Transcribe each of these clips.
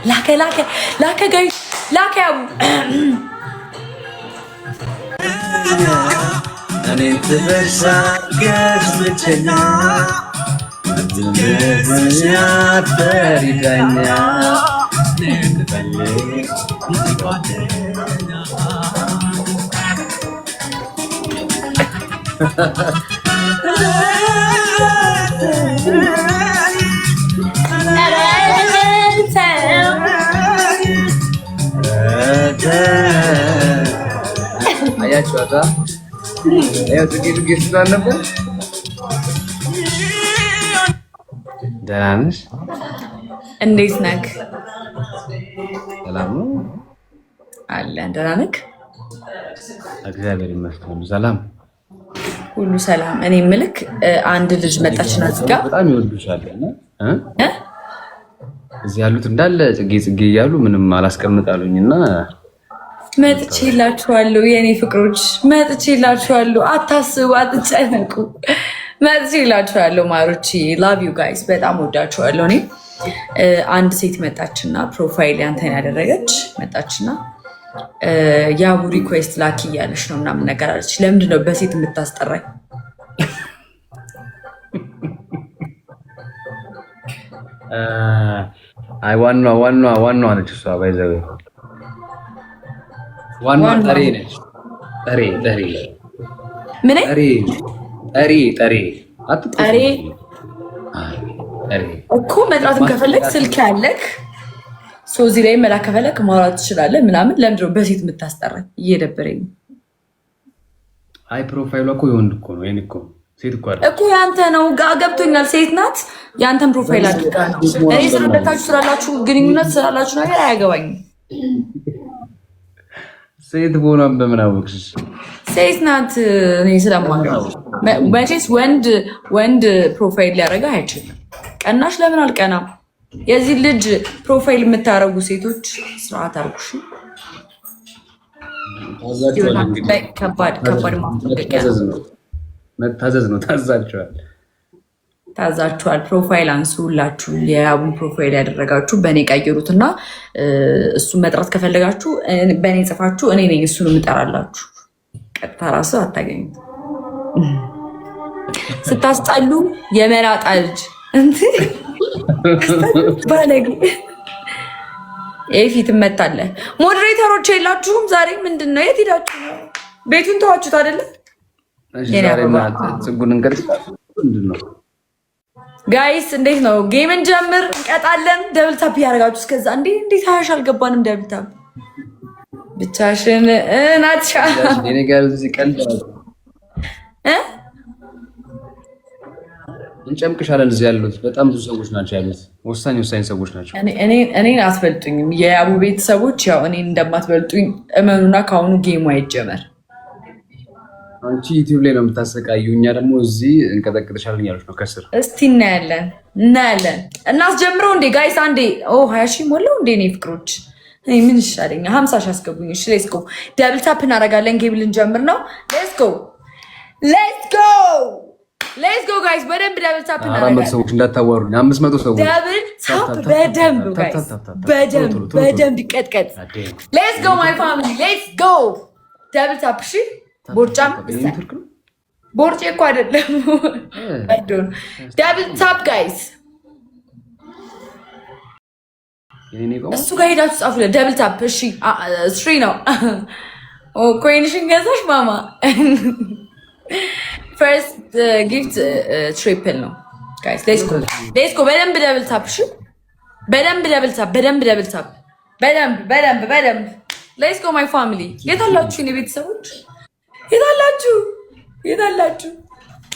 ላከ ጋይ ላከ እኔ ትበሳ ገዝብችና ተሪዳኛ አያችኋታ ያው ጥቂት ስላልነበር ደህና ነሽ? እንዴት ነህ? ሰላም ነው አለን። ደህና ነህ? እግዚአብሔር ይመስገን ሰላም፣ ሁሉ ሰላም። እኔ የምልክ አንድ ልጅ መጣችና እዚህ ጋር በጣም ይወዱሻል እና እዚህ ያሉት እንዳለ ጽጌ እያሉ ምንም አላስቀምጣሉኝና መጥቼላችኋለሁ የኔ ፍቅሮች፣ መጥቼላችኋለሁ። አታስቡ፣ አትጨነቁ። መጥቼላችኋለሁ ማሮች። ላቭ ዩ ጋይስ፣ በጣም ወዳችኋለሁ። እኔ አንድ ሴት መጣችና ፕሮፋይል ያንተን ያደረገች መጣችና ያቡ ሪኩዌስት ላኪ እያለች ነው ምናምን ነገር አለች። ለምንድን ነው በሴት የምታስጠራኝ? አይ ዋናዋ ነች እሷ። ባይዘው ዋናዋ ጠሬ ነች። ጠሬ ምን ጠሬ እኮ መጥራትም ከፈለግ ስልክ ያለክ እዚህ ላይ መላክ ከፈለግ ማውራት ትችላለህ ምናምን። ለምንድን ነው በሴት የምታስጠራኝ? እየደበረኝ። አይ ፕሮፋይሏ እኮ የወንድ እኮ ነው። የኔ እኮ ሴት እኮ አይደል እኮ ያንተ ነው። ገብቶኛል። ሴት ናት። ያንተን ፕሮፋይል አድርጋ ነው። እኔ ስለሁለታችሁ ስላላችሁ ግንኙነት ስላላችሁ ነገር አያገባኝም። ሴት በሆኗን በምን አወቅሽ? ሴት ናት። እኔ ስለማውቀው መቼስ ወንድ ፕሮፋይል ሊያደርጋ አይችልም። ቀናሽ? ለምን አልቀናም? የዚህ ልጅ ፕሮፋይል የምታረጉ ሴቶች ስርዓት አርጉሽ። ከባድ መታዘዝ ነው። ታዛችኋል። ፕሮፋይል አንሱ ሁላችሁ። የያቡን ፕሮፋይል ያደረጋችሁ በእኔ ቀይሩትና እሱን መጥራት ከፈለጋችሁ በእኔ ጽፋችሁ እኔ ነኝ እሱን የምጠራላችሁ። ቀጥታ ራሱ አታገኙት። ስታስጣሉ የመላጣ ልጅ ባለጌ ፊት እመታለህ። ሞዴሬተሮች የላችሁም ዛሬ? ምንድን ነው? የት ሄዳችሁ ነው? ቤቱን ተዋችሁት አይደለም? ጋይስ እንዴት ነው? ጌምን ጀምር፣ እንቀጣለን። ደብል ታፕ እያደረጋችሁ እስከዛ እንዴት ሀያሽ አልገባንም? ደብል ታፕ ብቻሽን ናትሻ እንጨምቅሻለን። እዚህ ያሉት በጣም ብዙ ሰዎች ናቸው ያሉት፣ ወሳኝ ሰዎች ናቸው። እኔን አትበልጡኝም። የያቡ ቤተሰቦች ያው እኔን እንደማትበልጡኝ እመኑና ከአሁኑ ጌሙ አይጀመር። አንቺ ዩቲዩብ ላይ ነው የምታሰቃዩ፣ እኛ ደግሞ እዚህ እንቀጠቅጥሻለን እያሉት ነው ከስር። እስቲ እናያለን። እናስጀምረው እንዴ ጋይስ? አንዴ 20 ሺህ ሞላው እንዴ? እኔ ፍቅሮች ምን ይሻለኛ? 50 ሺህ አስገቡኝ። እሺ ሌትስ ጎ። ደብል ታፕ እናደርጋለን። ጌም ልንጀምር ነው። ሌትስ ጎ ጋይስ። በደንብ ደብል ታፕ እናደርጋለን። 400 ሰዎች እንዳታዋሩኝ። 500 ሰዎች ደብል ታፕ በደንብ ጋይስ፣ በደንብ ይቀጥቀጥ። ሌትስ ጎ ማይ ፋሚሊ፣ ሌትስ ጎ። ደብል ታፕ። እሺ ቦርጫም ቦርጬ እኮ አይደለም። ደብል ታፕ ጋይስ። እሱ ጋር ሄዳችሁ ጻፉ። ደብል ታፕ። እሺ ስሪ ነው። ኮይንሽን ገዛሽ ማማ? ፈርስት ጊፍት ትሪፕል ነው ጋይስ። ሌትስ ጎ። በደንብ ደብል ታፕ። እሺ በደንብ ደብል ታፕ። በደንብ ሌትስ ጎ ማይ ፋሚሊ። የት አላችሁ የኔ ቤተሰቦች? የታላችሁ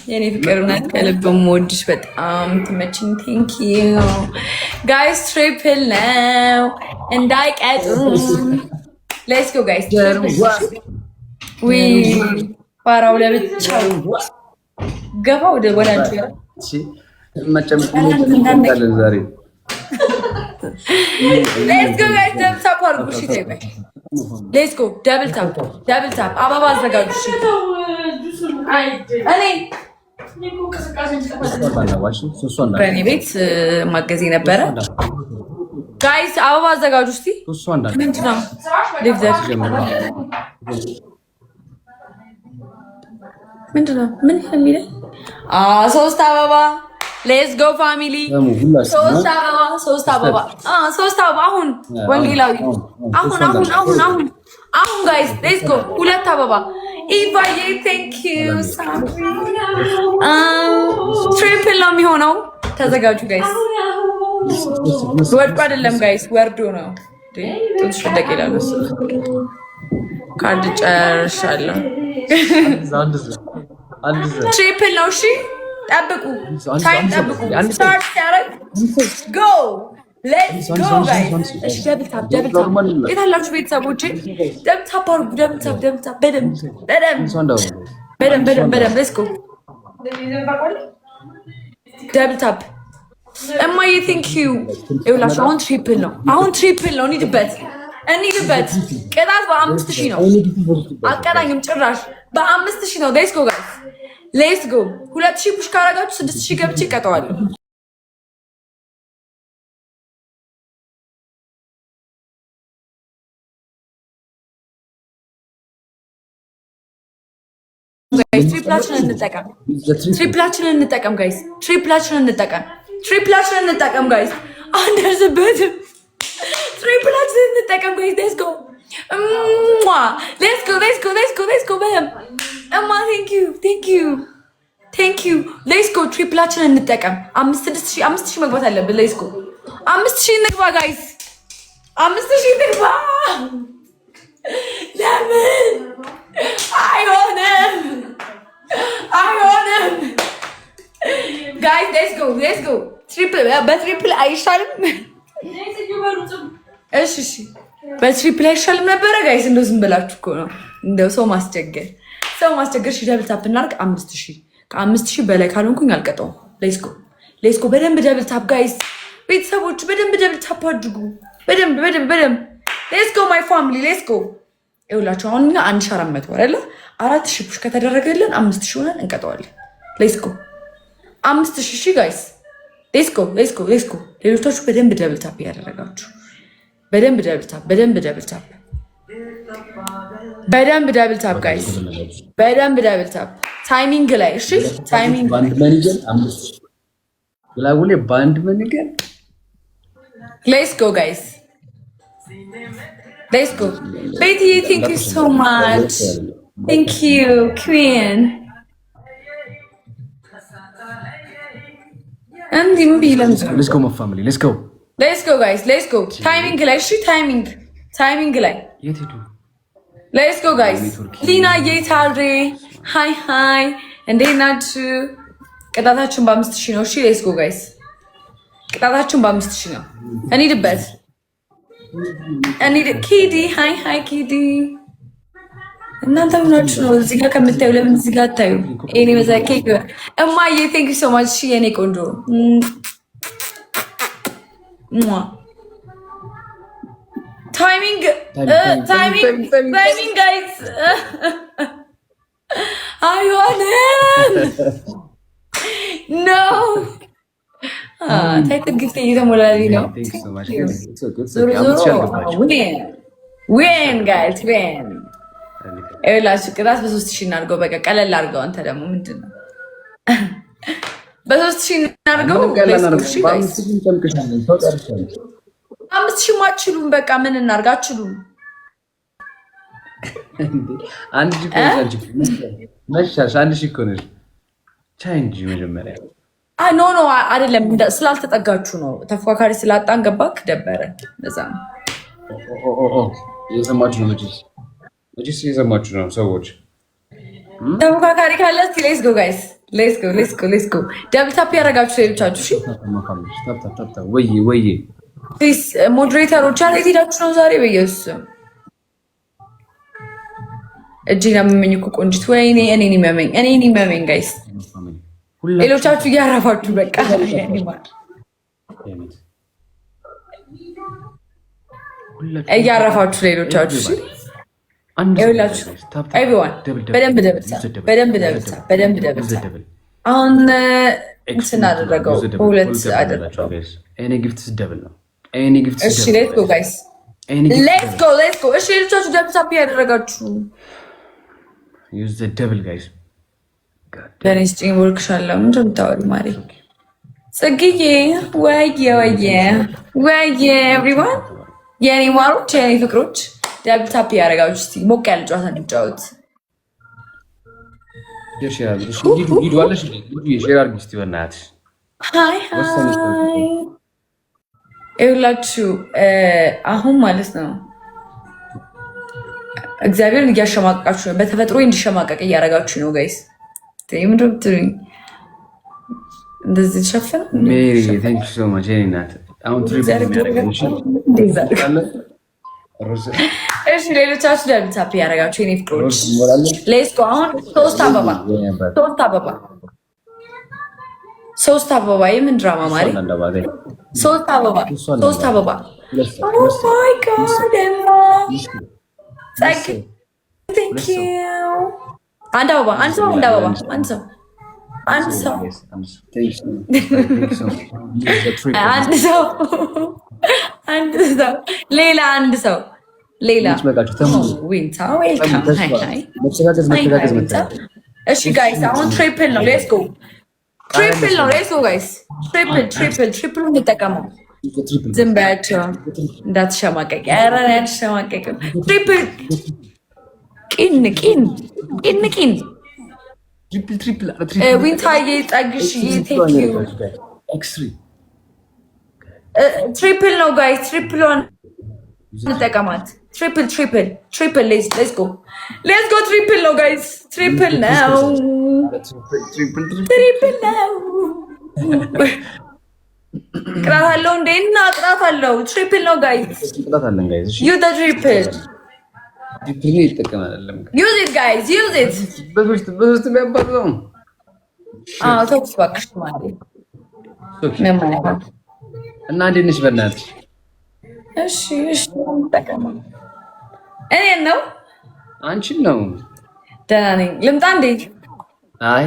የኔ ፍቅር ናት። ከልብ የምወድሽ በጣም ትመችኝ። ቴንክ ዩ ጋይስ። ትሪፕል ነው እንዳይቀጡ። ሌትስ ጎ ጋይስ። ፋራው ለብቻው ገባ ወደ ወላንቹ ዛሬ ሌትስ ጎ ጋይስ። ደብል ታፕ አድርጉ። እሺ ተይበይ። ሌትስ ጎ ደብል ታፕ። አበባ አዘጋጁ። እሺ በእኔ ቤት ማገዝ ነበረ ጋይስ አበባ አዘጋጁ እስቲ። እሱ አንዳንድ ምንድነው ሊቭዘር ምንድነው ምን የሚለው? ሶስት አበባ ሌትስ ጎ ፋሚሊ። ሶስት አበባ አሁን ወንጌላዊ አሁን ጋይስ ሌትስ ጎ። ሁለት አበባ ኢቫዬ ቴንክ ዩ። ትሪፕል ነው የሚሆነው። ተዘጋጁ ጋይስ። ወድቆ አይደለም ጋይስ ወርዶ ነው። ትንሽ ወደቅ ይላል። ካርድ ጨርሻለሁ። ትሪፕል ነው። እሺ ጠብቁ፣ ታይም ጠብቁ። ስታርት ሲያደርግ ጎ ሌትስ ጎ ጋይስ። እሺ ደብል ታፕ የት አላችሁ ቤተሰቦቼ? ደብል ታፕ አድርጉ። ደብል ታፕ በደንብ ሌትስ ጎ። ደብል ታፕ እማዬ ቴንክ ዩ። ይኸውላችሁ አሁን ትሪፕል ነው። እንሂድበት። ቅጣት በ5000 ነው። አቀጣኝም ጭራሽ በ5000 ነው። ሌትስ ጎ ጋይስ ሌትስ ጎ። 2000 ፑሽ ካረጋችሁ 6000 ገብቼ እቀጠዋለሁ። ትሪፕላችንን እንጠቀም ጋይስ። ትሪፕላችንን እንጠቀም ጋይስ። አንደርስበትም። ትሪፕላችንን እንጠቀም ጋይስ። ሌትስ ጎ ሌትስ ጎ በደምብ እማ ቴንክ ዩ ሌትስ ጎ። ትሪፕላችንን እንጠቀም። 5000 መግባት አለብን። ሌትስ ጎ 5000 እንግባ ጋይስ። 5000 እንግባ። ለምን አይሆንም ጋይስ። ሌትስ ጎ በትሪፕል አይሻልም? እሺ በትሪፕል አይሻልም ነበረ ጋይስ? እንደው ዝም ብላችሁ እኮ ነው እንደው ሰው ማስቸገር። እሺ ደብል ታፕ እናድርግ። 5000 ከ5000 በላይ ካልሆንኩኝ አልቀጣውም። ሌትስ ጎ በደንብ ደብል ታፕ ጋይስ። ቤተሰቦች በደንብ ደብል ታፕ አድርጉ። በደንብ ሌትስ ጎ ማይ ፋሚሊ ሌትስ ጎ። ይኸውላችሁ አሁን 1400 አይደለ? 4000 ፑሽ ከተደረገልን 5000 ሆነን እንቀጠዋለን። ሌትስ ጎ 5000 እሺ ጋይስ ሌትስ ጎ። ሌሎቻችሁ በደንብ ደብል ታፕ እያደረጋችሁ በደንብ ደብል ታፕ ጋይስ። በደንብ ደብል ታፕ ታይሚንግ ላይ እሺ። ታይሚንግ ባንድ መንገድ ሌትስ ጎ ጋይስ ሌትስ ጎ። ቤቲ ቴንክ ዩ ሶ ማች ቴንክ ዩ ኩዊን። እንዲህ ምን ቢለም ሌትስ ጎ ማይ ፋሚሊ ሌትስ ጎ ጋይስ ሌትስ ጎ። ታይሚንግ ላይ እሺ። ታይሚንግ ላይ የት ሄዱ? ሌትስ ጎ ጋይስ። ሊና የታሬ ሃይ እንዴት ናችሁ? ቅጣታችሁን በ5000 ነው። እሺ ሌትስ ጎ ጋይስ። ቅጣታችሁን በ5000 ነው። እንሂድበት። ኪዲ ሃይ ኪዲ። እናንተ ምናችሁ ነው እዚህ ጋር ከምታዩ? ለምን እዚህ ጋር አታዩ? እኔ በዛ ኬክ እማዬ ቴንክ ዩ ሶ ማች። እሺ የኔ ቆንጆ ታይሚንግ ጋይስ። አይሆንም ኖ ግፍት እየተሞላልኝ ነው። ዊን ጋይስ ዊን። ይኸውላችሁ ቅጣት በ3000 እናድርገው። በቃ ቀለል አድርገው። አንተ ደግሞ ምንድን ነው በ3000 እናድርገው። 5000 አትችሉም። በቃ ምን እናድርግ? አትችሉም። አንድ ሺህ እኮ ነሽ። ቻይ እንጂ መጀመሪያ ኖ አይደለም። ስላልተጠጋችሁ ነው። ተፎካካሪ ስላጣን ገባክ ደበረ። ለዛ ነው። እየሰማችሁ ነው። መቼስ እየሰማችሁ ነው ሰዎች። ተፎካካሪ ካለ እስኪ ሌትስ ጎ ጋይስ ሌትስ ጎ። ደብል ታፕ ያደረጋችሁ ሌሎቻችሁ እሺ። ወይ ፕሊዝ ሞዴሬተሮች የት ሄዳችሁ ነው ዛሬ? በኢየሱስ እጅን ያመመኝ እኮ ቆንጅት። ወይኔ እኔን ይመመኝ ጋይስ። ሌሎቻችሁ እያረፋችሁ በቃ እያረፋችሁ ሌሎቻችሁ እሺ። ይኸውላችሁ ኤቭሪዋን በደንብ ደብልታ። አሁን ስናደረገው በሁለት አደረገው። እኔ ጊፍት ስደብል ነው። ኤኒ ጊፍት እሺ ሌትስ ጎ ጋይስ ሌትስ ጎ እሺ ልጆች ደብታፕ ያደረጋችሁ ዩዝ ዘ ደብል ጋይስ ደኒስ ጭኝ ወርክሻለሁ ምንድን ነው የምታወሪው ማሪ ጽጌዬ ወየ ኤቭሪዋን የኔ ማሮች የኔ ፍቅሮች ደብታፕ ያደረጋችሁ እስቲ ሞቅ ያለ ጨዋታ እንጫወት ሼር አድርጉ እሺ ቪዲዮ አለሽ ሼር አድርጉ እስቲ በእናትሽ ሃይ ይኸውላችሁ አሁን ማለት ነው እግዚአብሔርን እያሸማቀቃችሁ ነው። በተፈጥሮ እንዲሸማቀቅ እያደረጋችሁ ነው ጋይስ። ምንድን ነው የምትሉኝ? እንደዚህ ተሸፈነ ሜሪ ቴንክ ዩ ሶ ማች ናት። አሁን ትሪፕል የሚያደርገው እሺ ሌሎቻችሁ ደብታፕ ያደረጋችሁ የኔ ፍቅሮች ሌትስ ጎ። አሁን ሶስት አበባ የምን ድራማ ማሪ? ሶስት አበባ ኦ ማይ ጋድ ቴንክ ዩ አንድ አበባ ሌላ አንድ ሰው ዊንታ ዌልካም እሺ ጋይስ አሁን ትሪፕል ነው ሌትስ ጎ ትሪፕል ነው ሌትስ ጎ ጋይስ ትሪፕል እንጠቀመው ዝም በያቸው እንዳትሸማቀቅ ኧረ አልሸማቀቅም ትሪፕል ቂን ዊንታዬ ጠግሽ ትሪፕል ነው ጋይስ ትሪፕሏን እንጠቀማት ትሪፕል ሌትስ ጎ ትሪፕል ነው ጋይስ ትሪፕል ነው ቅጣት አለው እንዴ? እና ቅጣት አለው። ትሪፕል ነው ጋይስ ዩ ዘ ትሪፕል ዩዝ ኢት ጋይስ ዩዝ ኢት ተውኩት እባክሽ ማለት እና እንዴት ነሽ በእናትሽ? እሺ እኔን ነው አንቺን ነው። ደህና ነኝ። ልምጣ እንዴ? አይ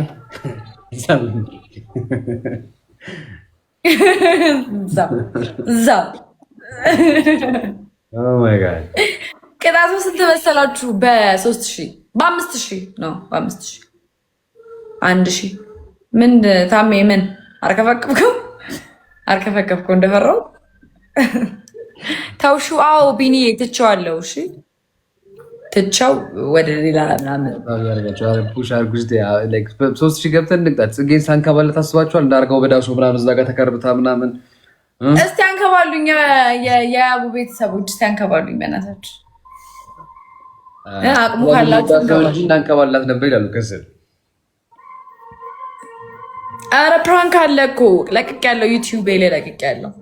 ቅጣቱ ስንት መሰላችሁ? በ3000 በ5000 ነው። በ5000 1000 ምን ታሜ ምን አርከፈከፍከው እንደፈራው ታውሹ። አዎ ቢኒ ትቼዋለሁ። እሺ ትቼው ወደ ሌላ ምናምን ፑሽ አድርጉ። 3000 ገብተን እንቅጣት። ጽጌን ሳንከባለት አስባችኋል? እንዳርገው በዳሶ ምናምን እዛ ጋር ተከርብታ ምናምን። እስቲ አንከባሉኝ፣ የያቡ ቤተሰቦች እስቲ አንከባሉኝ በእናታችሁ። አቅሙ ካላችሁ እናንከባላት ነበር ይላሉ ከስር። ኧረ ፕራንክ አለ እኮ ለቅቄያለሁ፣ ዩቲዩብ ላይ ለቅቄያለሁ።